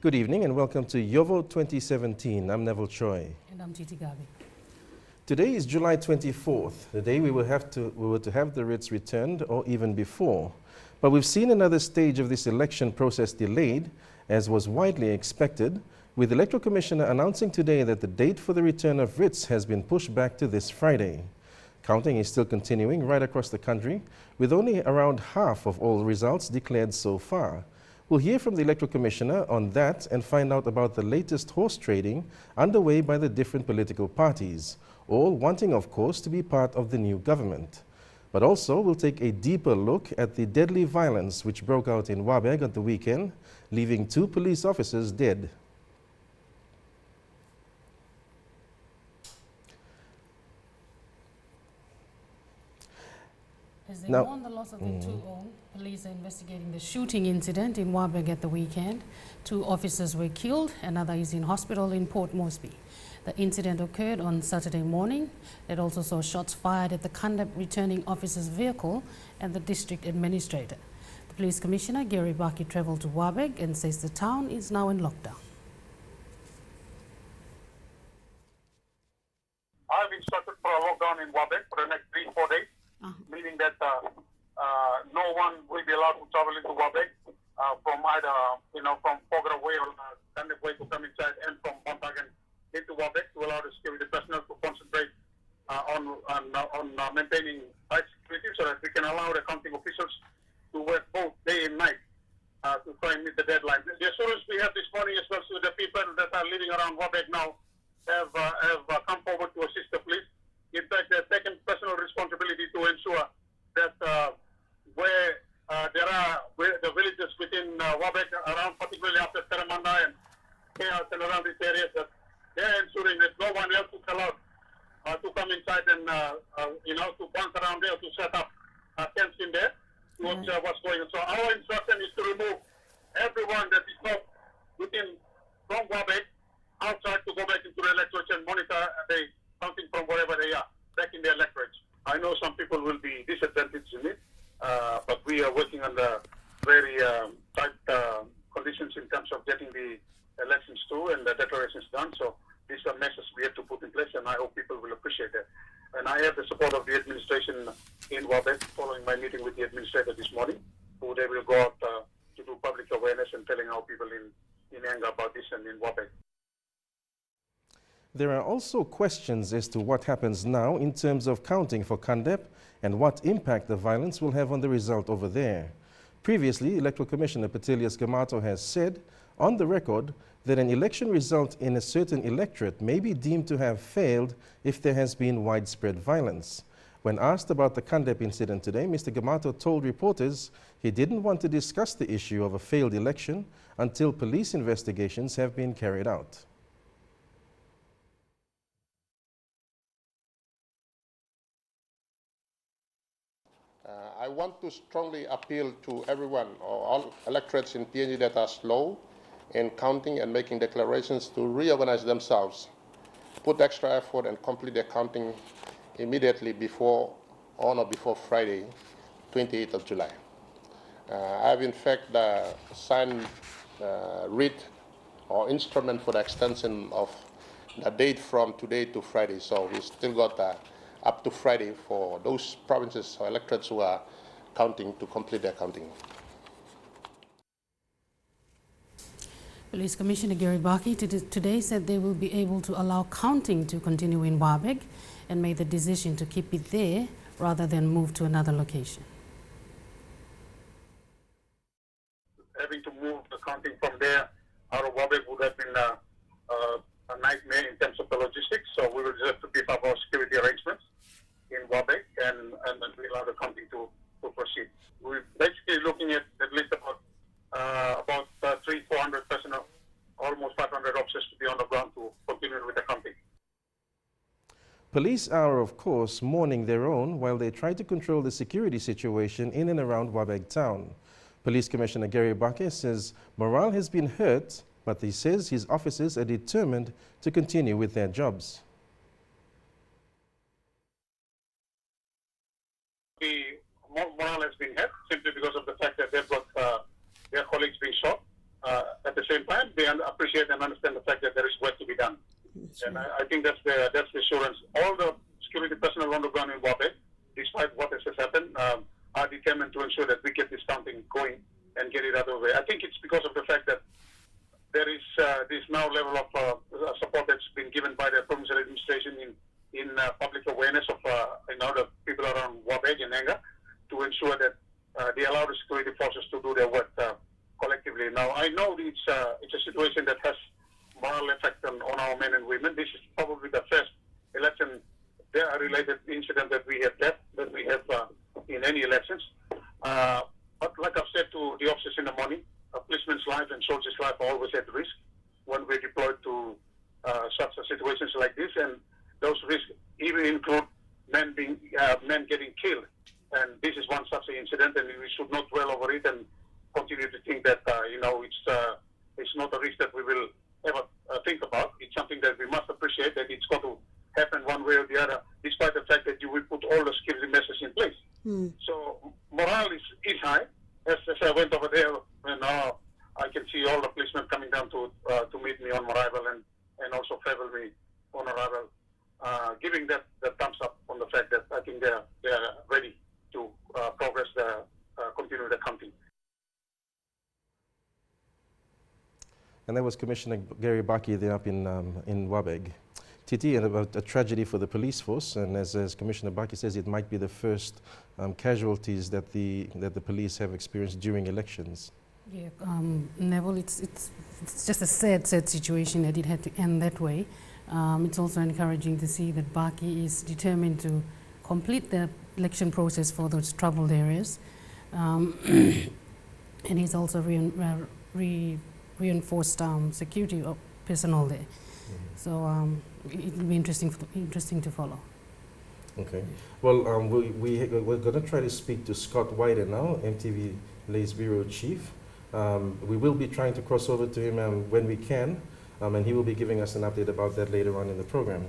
Good evening and welcome to Your Vote 2017. I'm Neville Choi. And I'm Titi Gabi. Today is July 24th, the day we were to have the writs returned, or even before. But we've seen another stage of this election process delayed, as was widely expected, with the Electoral Commissioner announcing today that the date for the return of writs has been pushed back to this Friday. Counting is still continuing right across the country, with only around half of all results declared so far. We'll hear from the Electoral Commissioner on that and find out about the latest horse trading underway by the different political parties, all wanting, of course, to be part of the new government. But also, we'll take a deeper look at the deadly violence which broke out in Wabag at the weekend, leaving 2 police officers dead. As they mourn the loss of their 2 own, police are investigating the shooting incident in Wabag at the weekend. 2 officers were killed, another is in hospital in Port Moresby. The incident occurred on Saturday morning. It also saw shots fired at the conduct returning officer's vehicle and the district administrator. The police commissioner, Bucky, travelled to Wabag and says the town is now in lockdown. I've instructed for a lockdown in Wabag for the next 3-4 days. Meaning that no one will be allowed to travel into Wabag from either, from Pogra Way or Kandip Way to come inside, and from Montagan into Wabag, to allow the security personnel to concentrate on maintaining high security, so that we can allow the counting officials to work both day and night to try and meet the deadline. The assurance we have this morning as well, so the people that are living around Wabag now have come forward to assist the police. In fact, they've taken personal responsibility to ensure that where the villages within Wabag around, particularly after Karamanda and chaos and around these areas, that they're ensuring that no one else is allowed to come inside and, to bounce around there, to set up tents in there to observe what's going on. So our instruction is to remove everyone that is not from Wabag outside, to go back into the electorate and monitor the counting from wherever they are, back in their electorates. I know some people will be disadvantaged in it, but we are working under very tight conditions in terms of getting the elections through and the declarations done. So these are measures we have to put in place, and I hope people will appreciate that. And I have the support of the administration in Wabag, following my meeting with the administrator this morning, who they will go out to do public awareness and telling our people in anger about this and in Wabag. There are also questions as to what happens now in terms of counting for Kandep and what impact the violence will have on the result over there. Previously, Electoral Commissioner Patilias Gamato has said on the record that an election result in a certain electorate may be deemed to have failed if there has been widespread violence. When asked about the Kandep incident today, Mr. Gamato told reporters he didn't want to discuss the issue of a failed election until police investigations have been carried out. I want to strongly appeal to everyone, or all electorates in PNG that are slow in counting and making declarations, to reorganize themselves, put extra effort and complete their counting immediately on or before Friday, 28th of July. I have in fact signed writ or instrument for the extension of the date from today to Friday, so we still got up to Friday for those provinces or electorates who are counting to complete their counting. Police Commissioner Bucky today said they will be able to allow counting to continue in Wabag and made the decision to keep it there rather than move to another location. Having to move the counting from there out of Wabag would have been a nightmare in terms of the logistics, so we will just have to keep up our security arrangements in Wabag and then we allow the counting to proceed. We're basically looking at least about 300-400 personnel, almost 500 officers to be on the ground to continue with the counting. Police are, of course, mourning their own while they try to control the security situation in and around Wabag town. Police Commissioner Bucky says morale has been hurt, but he says his officers are determined to continue with their jobs. The morale has been hurt simply because of the fact that they've got their colleagues being shot at the same time, they appreciate and understand the fact that there is work to be done. And I think that's the assurance. All the security personnel on the ground in Wabag, despite what has happened, are determined to ensure that we get this counting going and get it out of the way. I think it's because of the fact that there is this now level of support that's been given by the provincial administration in public awareness of the people around Wabag and Enga to ensure that they allow the security forces to do their work collectively. Now, I know it's a situation that has moral effect on our men and women. This is probably the first election-related incident that we have in any elections. But like I've said to the officers in the morning, a policeman's life and soldiers' life are always at risk when we're deployed to such situations like this, and those risks even include men getting killed. And this is one such incident, and we should not dwell over it and continue to think that it's not a risk that we will ever think about. It's something that we must appreciate that it's got to happen one way or the other, despite the fact that we put all the security measures in place. So morale is high. As I went over there, and now I can see all the policemen coming down to meet me on arrival and also favor me on arrival, giving that thumbs up on the fact that I think they are ready to progress continue the counting. And that was Commissioner Gary Bucky there up in Wabag. Titi, and about a tragedy for the police force, and as Commissioner Bucky says, it might be the first casualties that the police have experienced during elections. Yeah, Neville, it's just a sad situation that it had to end that way. It's also encouraging to see that Bucky is determined to complete the election process for those troubled areas, and he's also reinforced security personnel there. So it will be interesting to follow. Okay. Well, we're going to try to speak to Scott White now, EMTV Lays Bureau Chief. We will be trying to cross over to him when we can, and he will be giving us an update about that later on in the program.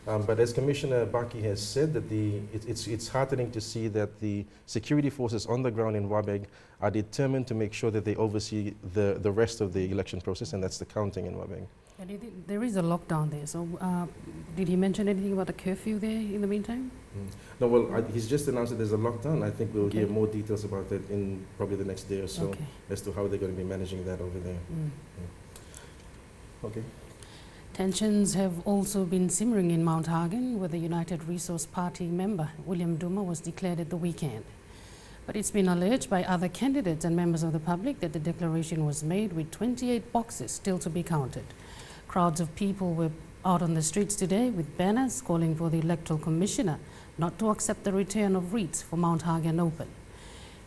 But as Commissioner Bucky has said, that it's heartening to see that the security forces on the ground in Wabag are determined to make sure that they oversee the rest of the election process, and that's the counting in Wabag. And there is a lockdown there, so did he mention anything about the curfew there in the meantime? No, well, he's just announced that there's a lockdown. I think we'll hear more details about that in probably the next day or so as to how they're going to be managing that over there. Okay. Tensions have also been simmering in Mount Hagen, where the United Resource Party member, William Duma, was declared at the weekend. But it's been alleged by other candidates and members of the public that the declaration was made with 28 boxes still to be counted. Crowds of people were out on the streets today with banners calling for the Electoral Commissioner not to accept the return of wreaths for Mount Hagen Open.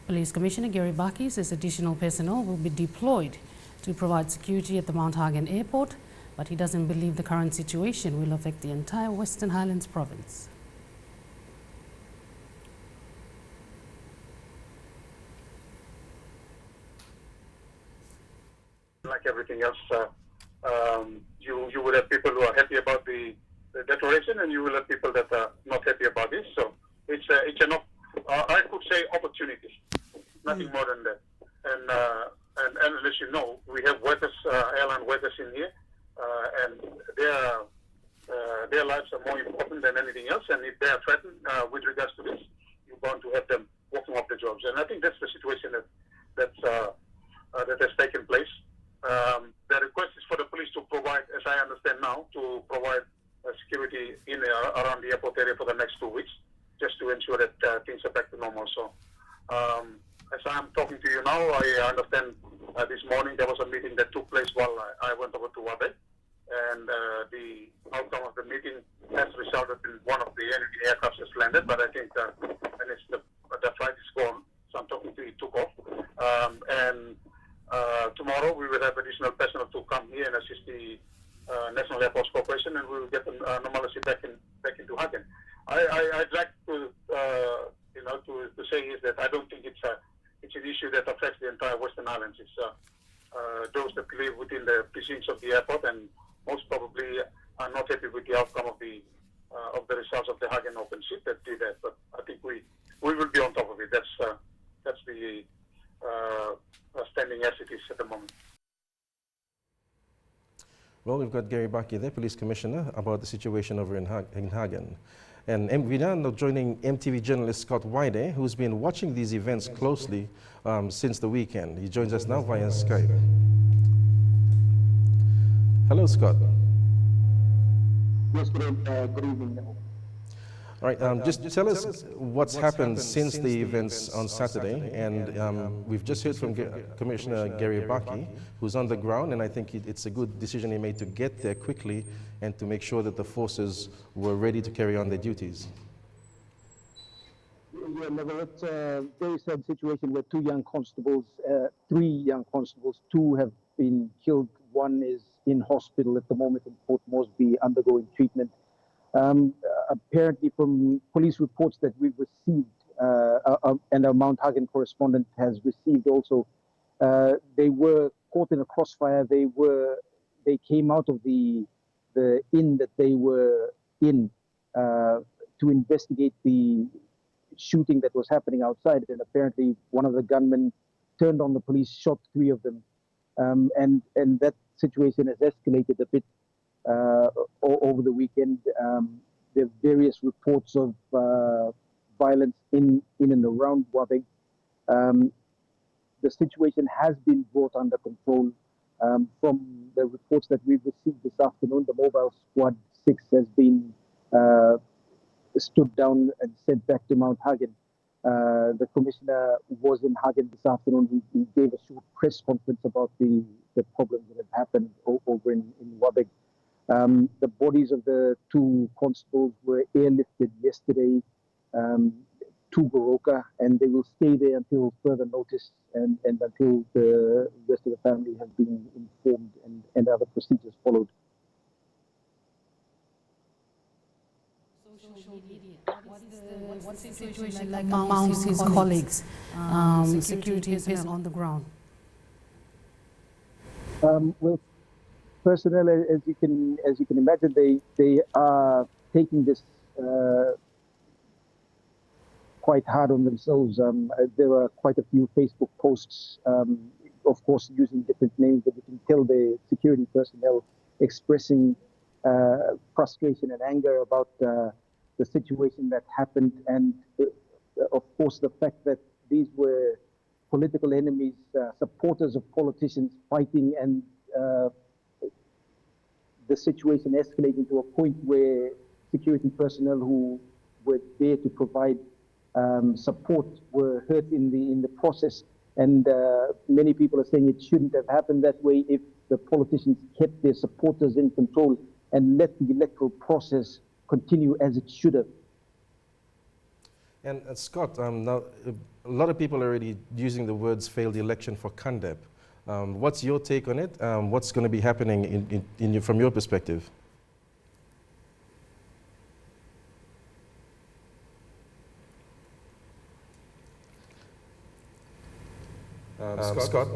Police Commissioner Gary Bucky says additional personnel will be deployed to provide security at the Mount Hagen Airport, but he doesn't believe the current situation will affect the entire Western Highlands province. Like everything else, you will have people who are happy about the declaration, and you will have people that are not happy about this. So it's I could say opportunities, nothing more than that. And as you know, we have workers, airline workers in here, and their lives are more important than anything else. And if they are threatened with regards to this, you're bound to have them walking off the jobs. And I think that's the situation that has taken place. The request is for the police to provide, as I understand now, to provide security around the airport area for the next 2 weeks, just to ensure that things are back to normal. So, as I'm talking to you now, I understand this morning there was a meeting that took place while I went over to Wabag, and the outcome of the meeting has resulted in one of the enemy aircrafts has landed, but I think the flight is gone, so I'm talking to you, took off. Tomorrow we will have additional personnel to come here and assist the National Airports Corporation, and we will get normalcy back into Hagen. I'd like to say is that I don't think it's an issue that affects the entire Western Islands. It's those that live within the precincts of the airport, and most probably are not happy with the outcome of the results of the Hagen Open seat that did that. But I think we will be on top of it. That's the standing as it is at the moment. got Gary Bucky there, Police Commissioner, about the situation over in Hagen. And we now joining EMTV journalist Scott Yday, who's been watching these events closely since the weekend. He joins us now via Skype. Hello, Scott. Yes, good evening. All right, just tell us what's happened since the events on Saturday, and we've just heard from Commissioner Gary Bucky, who's on the ground, and I think it's a good decision he made to get there quickly and to make sure that the forces were ready to carry on their duties. Yeah, no, it's a very sad situation where three young constables, two have been killed. One is in hospital at the moment in Port Moresby undergoing treatment. Apparently from police reports that we've received, and our Mount Hagen correspondent has received also, they were caught in a crossfire. They came out of the inn that they were in to investigate the shooting that was happening outside, and apparently one of the gunmen turned on the police, shot three of them, and that situation has escalated a bit over the weekend. There are various reports of violence in and around Wabag. The situation has been brought under control. From the reports that we've received this afternoon, the Mobile Squad 6 has been stood down and sent back to Mount Hagen. The commissioner was in Hagen this afternoon. He gave a short press conference about the problems that have happened over in Wabag. The bodies of the two constables were airlifted yesterday to Baca, and they will stay there until further notice and until the rest of the family have been informed and other procedures followed. What's the situation like amongst his colleagues, security personnel on the ground? Well, personnel, as you can imagine, they are taking this quite hard on themselves. There are quite a few Facebook posts, of course, using different names, but you can tell the security personnel expressing frustration and anger about the situation that happened, and of course the fact that these were political enemies, supporters of politicians fighting, and the situation escalating to a point where security personnel who were there to provide support were hurt in the process. And many people are saying it shouldn't have happened that way if the politicians kept their supporters in control and let the electoral process continue as it should have. And Scott, now a lot of people are already using the words failed election for Kandep. What's your take on it? What's going to be happening from your perspective? Scott?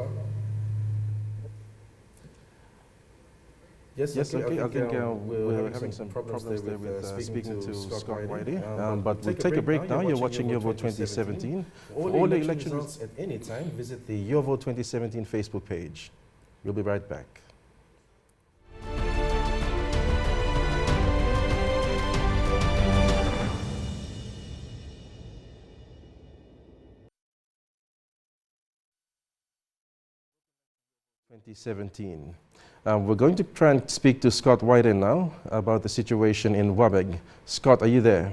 Yes, okay. I think we're having some problems there with speaking to Scott Yday. But we'll take a break now. You're watching YourVote 2017. For all the election results at any time, visit the YourVote 2017 Facebook page. We'll be right back. We're going to try and speak to Scott Yday now about the situation in Wabag. Scott, are you there?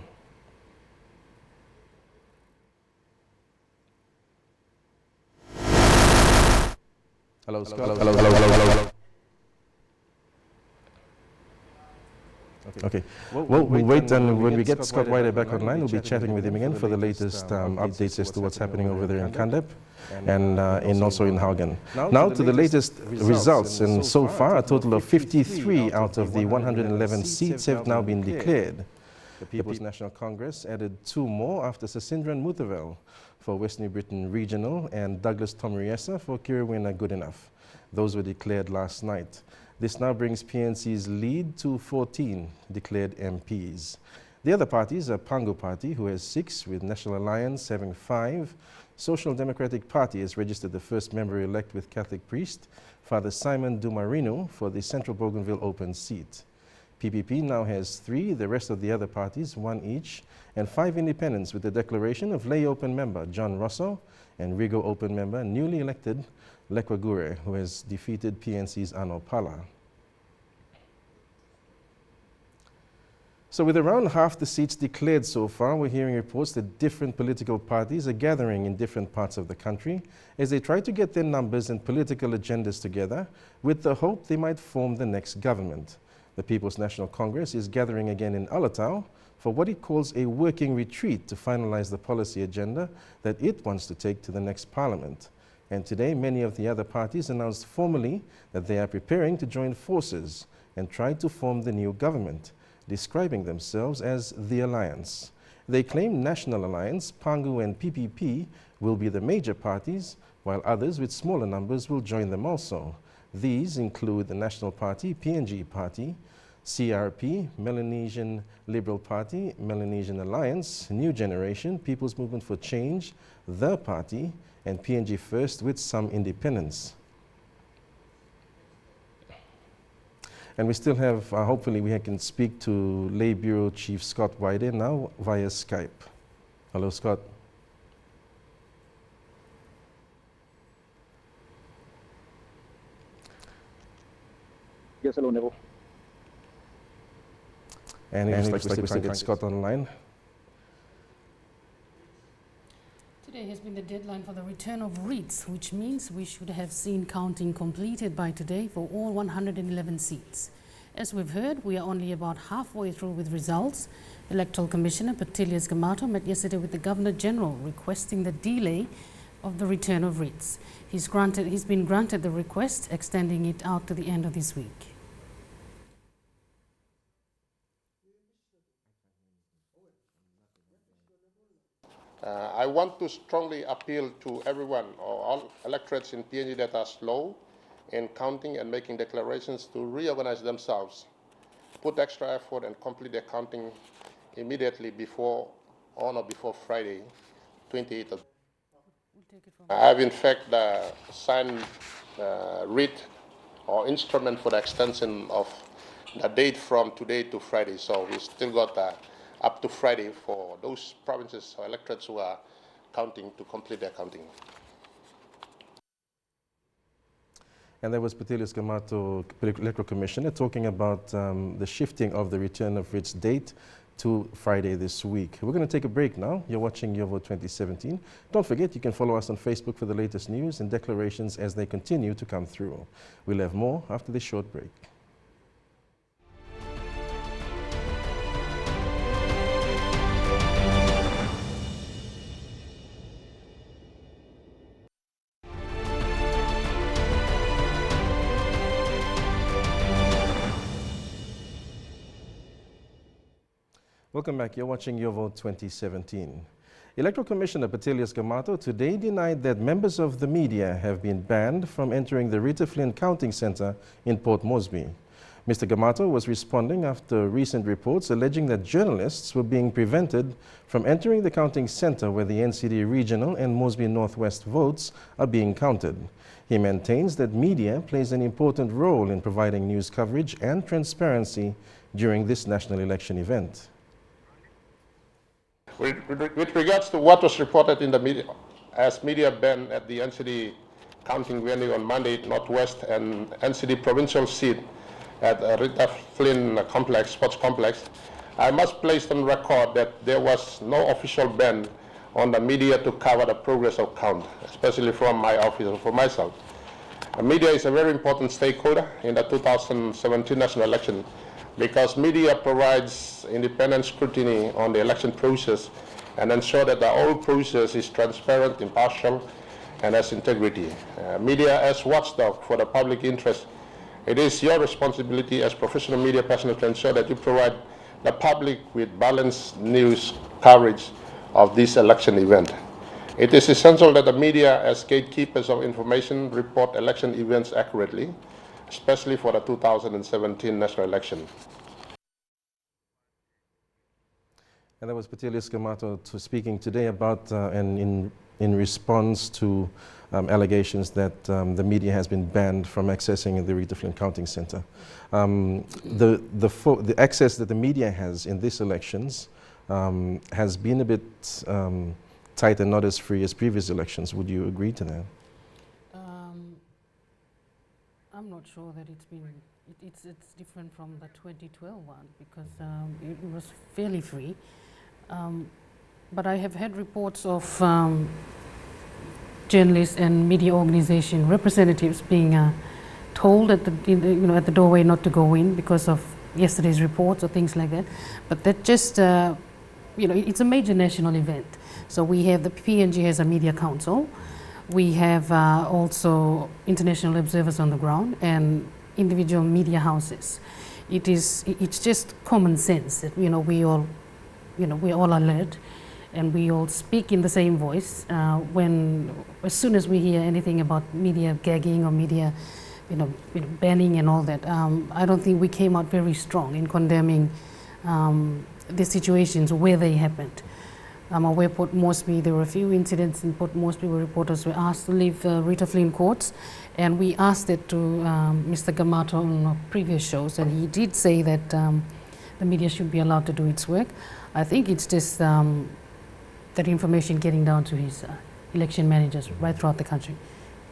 Hello, Scott. Hello. Okay. Well, we'll wait, and when we get Scott Yday back online, we'll be chatting with him again for the latest updates as to what's happening over there in Kandep and also in Hagen. Now to the latest results, and so far a total of 53 out of the 111 seats have now been declared. The People's National Congress added 2 more after Sasindran Muthavel for West New Britain Regional and Douglas Tomriesa for Kirwina Goodenough. Those were declared last night. This now brings PNC's lead to 14 declared MPs. The other parties are Pangu Party, who has 6, with National Alliance having 5. Social Democratic Party has registered the first member-elect with Catholic priest, Father Simon Dumarino, for the Central Bougainville open seat. PPP now has 3, the rest of the other parties, 1 each, and 5 independents with the declaration of lay open member John Rosso and Rigo open member newly elected Lekwagure, who has defeated PNC's Ano Pala. So with around half the seats declared so far, we're hearing reports that different political parties are gathering in different parts of the country as they try to get their numbers and political agendas together with the hope they might form the next government. The People's National Congress is gathering again in Alatau for what it calls a working retreat to finalize the policy agenda that it wants to take to the next parliament. And today, many of the other parties announced formally that they are preparing to join forces and try to form the new government, describing themselves as the Alliance. They claim National Alliance, Pangu and PPP will be the major parties, while others with smaller numbers will join them also. These include the National Party, PNG Party, CRP, Melanesian Liberal Party, Melanesian Alliance, New Generation, People's Movement for Change, The Party, and PNG First with some independents. And we still have, hopefully we can speak to Lay Bureau Chief Scott Yday now via Skype. Hello, Scott. Yes, hello, Neville. And it looks like we still get Scott online. Today has been the deadline for the return of writs, which means we should have seen counting completed by today for all 111 seats. As we've heard, we are only about halfway through with results. Electoral Commissioner Patilias Gamato met yesterday with the Governor-General requesting the delay of the return of writs. He's been granted the request, extending it out to the end of this week. I want to strongly appeal to everyone, or all electorates in PNG that are slow in counting and making declarations, to reorganize themselves, put extra effort and complete their counting immediately before Friday, 28th of. I have in fact signed writ or instrument for the extension of the date from today to Friday. So we still got up to Friday for those provinces or electorates who are counting to complete their counting. And there was Patilias Gamato, Electoral Commissioner, talking about the shifting of the return of writs date to Friday this week. We're going to take a break now. You're watching Your Vote 2017. Don't forget, you can follow us on Facebook for the latest news and declarations as they continue to come through. We'll have more after this short break. Welcome back. You're watching Your Vote 2017. Electoral Commissioner Patilias Gamato today denied that members of the media have been banned from entering the Rita Flynn Counting Center in Port Moresby. Mr. Gamato was responding after recent reports alleging that journalists were being prevented from entering the counting center where the NCD regional and Moresby Northwest votes are being counted. He maintains that media plays an important role in providing news coverage and transparency during this national election event. With regards to what was reported in the media, as media ban at the NCD counting venue on Monday, Northwest and NCD provincial seat at Rita Flynn complex, sports complex, I must place on record that there was no official ban on the media to cover the progress of count, especially from my office or for myself. The media is a very important stakeholder in the 2017 national election, because media provides independent scrutiny on the election process and ensure that the whole process is transparent, impartial, and has integrity. Media as watchdog for the public interest, it is your responsibility as professional media personnel to ensure that you provide the public with balanced news coverage of this election event. It is essential that the media as gatekeepers of information report election events accurately, especially for the 2017 national election. And that was Patilias Gamato speaking today about and in response to allegations that the media has been banned from accessing the Rita Flynn Counting Center. The access that the media has in these elections has been a bit tight and not as free as previous elections. Would you agree to that? I'm not sure that it's been, it's different from the 2012 one because it was fairly free. But I have had reports of journalists and media organization representatives being told at at the doorway not to go in because of yesterday's reports or things like that. But that just it's a major national event. So we have the PNG has a media council. We have also international observers on the ground and individual media houses. It's just common sense that we all alert and we all speak in the same voice as soon as we hear anything about media gagging or media banning and all that. I don't think we came out very strong in condemning the situations where they happened. Where Port Moresby, there were a few incidents in Port Moresby where reporters were asked to leave Rita Flynn courts, and we asked it to Mr. Gamato on previous shows, and he did say that the media should be allowed to do its work. I think it's just that information getting down to his election managers right throughout the country.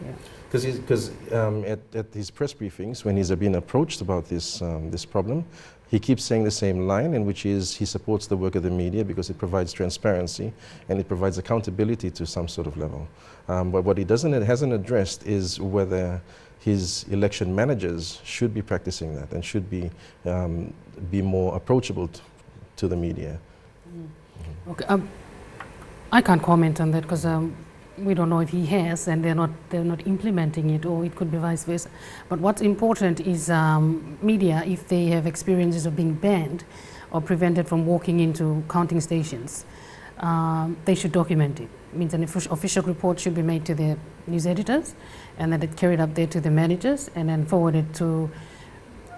Yeah. Because at his press briefings, when he's been approached about this problem, he keeps saying the same line, in which is he supports the work of the media because it provides transparency and it provides accountability to some sort of level. But what he hasn't addressed is whether his election managers should be practicing that and should be more approachable to the media. Okay, I can't comment on that because we don't know if he has, and they're not implementing it, or it could be vice versa. But what's important is media, if they have experiences of being banned or prevented from walking into counting stations, they should document it. It means an official report should be made to the news editors, and then it carried up there to the managers, and then forwarded to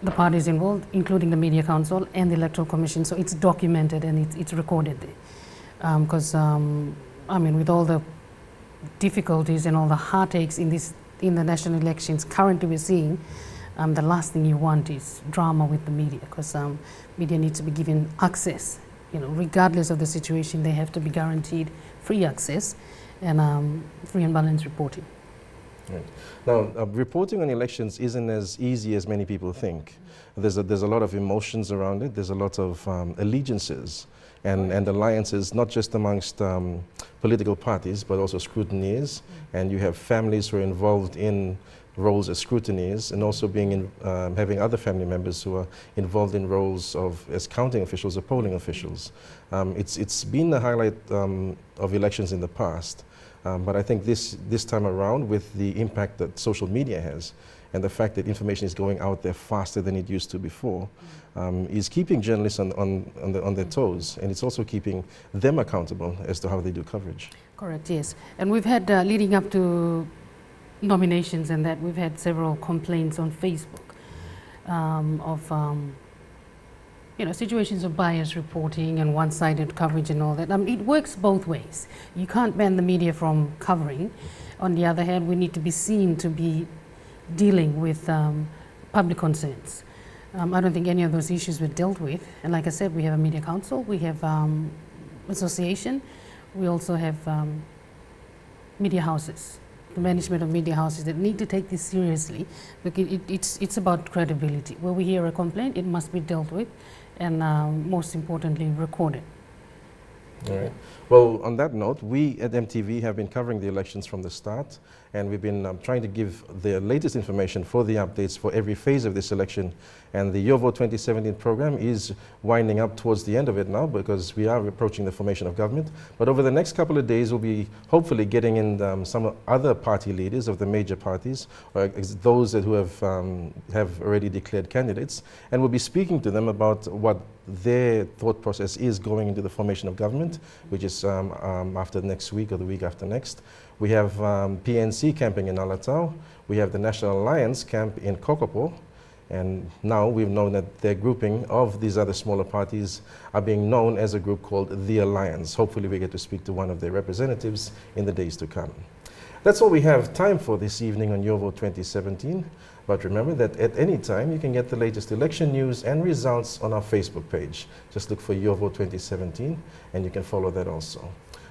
the parties involved, including the Media Council and the Electoral Commission. So it's documented and it's recorded there. Because with all the difficulties and all the heartaches in the national elections currently we're seeing, the last thing you want is drama with the media, because media needs to be given access. Regardless of the situation, they have to be guaranteed free access and free and balanced reporting. Right. Now, reporting on elections isn't as easy as many people think. There's a lot of emotions around it. There's a lot of allegiances and alliances, not just amongst political parties, but also scrutineers. And you have families who are involved in roles as scrutineers, and also having other family members who are involved in roles as counting officials or polling officials. It's been the highlight of elections in the past. But I think this time around, with the impact that social media has and the fact that information is going out there faster than it used to before, is keeping journalists on their toes, and it's also keeping them accountable as to how they do coverage. Correct, yes. And we've had, leading up to nominations and that, we've had several complaints on Facebook of situations of bias reporting and one-sided coverage and all that. It works both ways. You can't ban the media from covering. On the other hand, we need to be seen to be dealing with public concerns. I don't think any of those issues were dealt with. And like I said, we have a media council, we have association, we also have media houses, the management of media houses that need to take this seriously. Look, it's about credibility. Where we hear a complaint, it must be dealt with, and most importantly, recorded. All right. Well, on that note, we at EMTV have been covering the elections from the start, and we've been trying to give the latest information for the updates for every phase of this election. And the YourVote2017 program is winding up towards the end of it now, because we are approaching the formation of government. But over the next couple of days, we'll be hopefully getting in some other party leaders of the major parties, or those who have already declared candidates, and we'll be speaking to them about what their thought process is going into the formation of government, which is after next week or the week after next. We have PNC camping in Alatau. We have the National Alliance camp in Kokopo. And now we've known that their grouping of these other smaller parties are being known as a group called The Alliance. Hopefully we get to speak to one of their representatives in the days to come. That's all we have time for this evening on Your Vote 2017. But remember that at any time you can get the latest election news and results on our Facebook page. Just look for Your Vote 2017 and you can follow that also.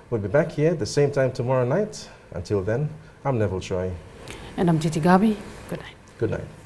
We'll be back here at the same time tomorrow night. Until then, I'm Neville Choi. And I'm Titi Gabi. Good night. Good night.